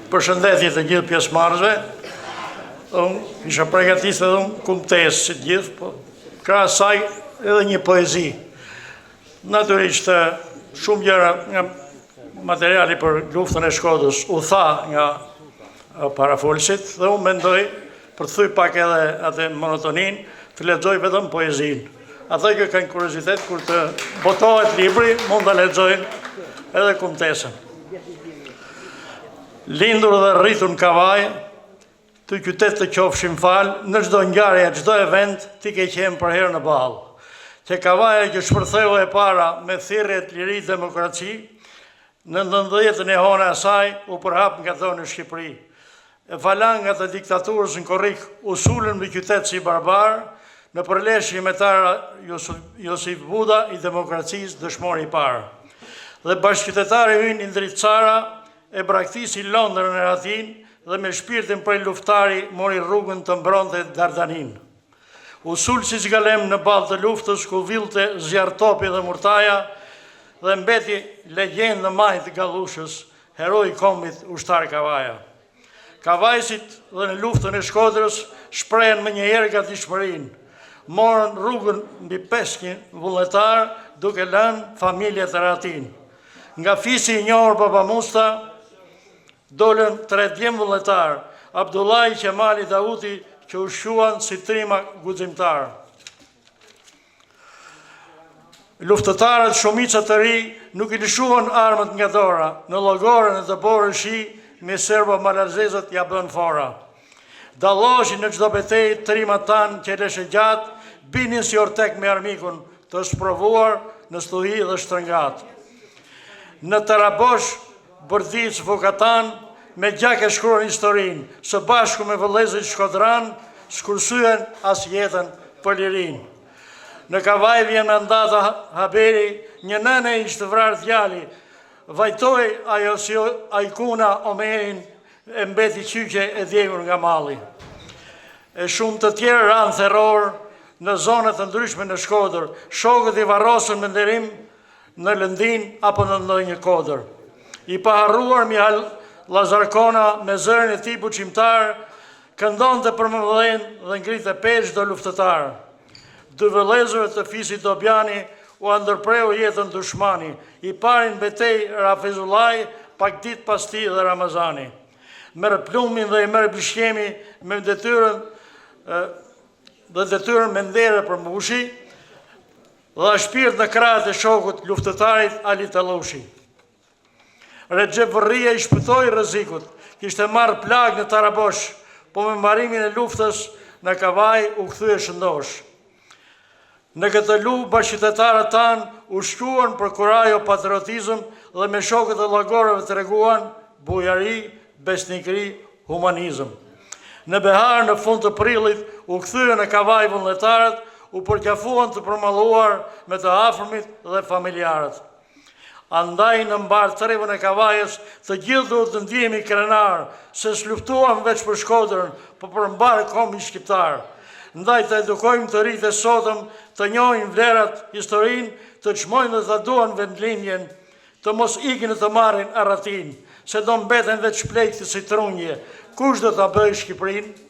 Përshëndetje të gjithë pjesëmarrësve. Unë isha përgatitur edhe unë kumtesë si të gjithë, po krahas saj edhe një poezi. Natyrisht shumë gjëra nga materiali për luftën e Shkodrës u tha nga parafolësit dhe unë mendoj për të thyer pak edhe atë monotonin, të lexoj vetëm poezinë. Ata që kanë kuriozitet kur të botohet libri mund ta lexojnë edhe kumtesën. Lindur dhe rritur në Kavaj, të qytet të qofshim fal, në çdo ngjarje, çdo event, ti ke qenë për herë në ballë. Që Kavaja që shpërtheu e para me thirrje të liri demokraci, në 19 e hona asaj u përhap nga dhënë në Shqipëri. E falan nga të diktaturës në Korrik u sulën mbi qytet si barbar, në përleshje me tara Josif Buda i demokracisë dëshmori i parë. Dhe bashkëqytetari ynë Indrit Cara e braktisi Londrën e Ratin dhe me shpirtin prej luftari mori rrugën të mbronte Dardanin. U sul si zgalem në ballë të luftës ku villte zjarrtopi dhe murtaja dhe mbeti legjendë në majtë Gallushës, heroi i kombit ushtar Kavaja. Kavajsit dhe në luftën e Shkodrës shprehen më njëherë gatishmërinë. Morën rrugën mbi 500 vullnetar duke lënë familjet e Ratin. Nga fisi i njohur Baba Musta dolën 3 djemë vullnetar, Abdullahi Qemali Dauti që u shuan si trima guximtar. Luftëtarët shumica të ri nuk i lëshuan armët nga dora, në llogorën e të borë shi me serbo malazezët ja bën fora. Dalloshin në çdo betejë trimat tanë që leshe gjatë, binin si ortek me armikun të sprovuar në stuhi dhe shtrëngat. Në Tarabosh, Bërdic, Vokatan, me gjak e shkruan historinë, së bashku me vëllezërit shkodran, shkursyen as jetën për lirin. Në Kavaj vjen mandata haberi, një nëne ishte vrarë djali, vajtoi ajo si ajkuna Omerin e mbeti qyqe e djegur nga malli. E shumë të tjerë ranë terror në zonët të ndryshme në Shkodër, shokët i varrosën me nderim në Lëndin apo në ndonjë kodër. I paharruar Mihal Lazarkona me zërin e tij buçimtar, këndonte për mëdhen dhe ngrite pesh do luftëtar. Dy vëllezërve të fisit Dobjani u ndërpreu jetën dushmani, i parin betej Rafizullaj pak ditë pas tij dhe Ramazani. Merë plumin dhe i merë bishkemi me detyrën me ndere për mbushi, dhe shpirt në krahët e shokut luftëtarit Ali Tallushi. Recep Vërria i shpëtoi rrezikut, kishte marrë plagë në Tarabosh, po me mbarimin e luftës në Kavaj u kthye shëndosh. Në këtë luftë bashkëqytetarët tanë u shkuan për kurajo patriotizëm dhe me shokët e llogorëve treguan bujari, besnikëri, humanizëm. Në Behar në fund të prillit u kthyen në Kavaj vullnetarët, u përqafuan të përmalluar me të afërmit dhe familjarët. Andaj në mbar trevën e Kavajës të gjithë duhet të ndihemi krenar, se s'luftuam veç për Shkodrën, por për mbar kombin shqiptar. Ndaj të edukojmë të rinjtë e sotëm, të njohin vlerat, historinë, të çmojnë dhe të duan vendlindjen, të mos ikin të marrin Aratin, se do mbeten veç pleqtë si trunje. Kush do ta bëjë Shqipërinë?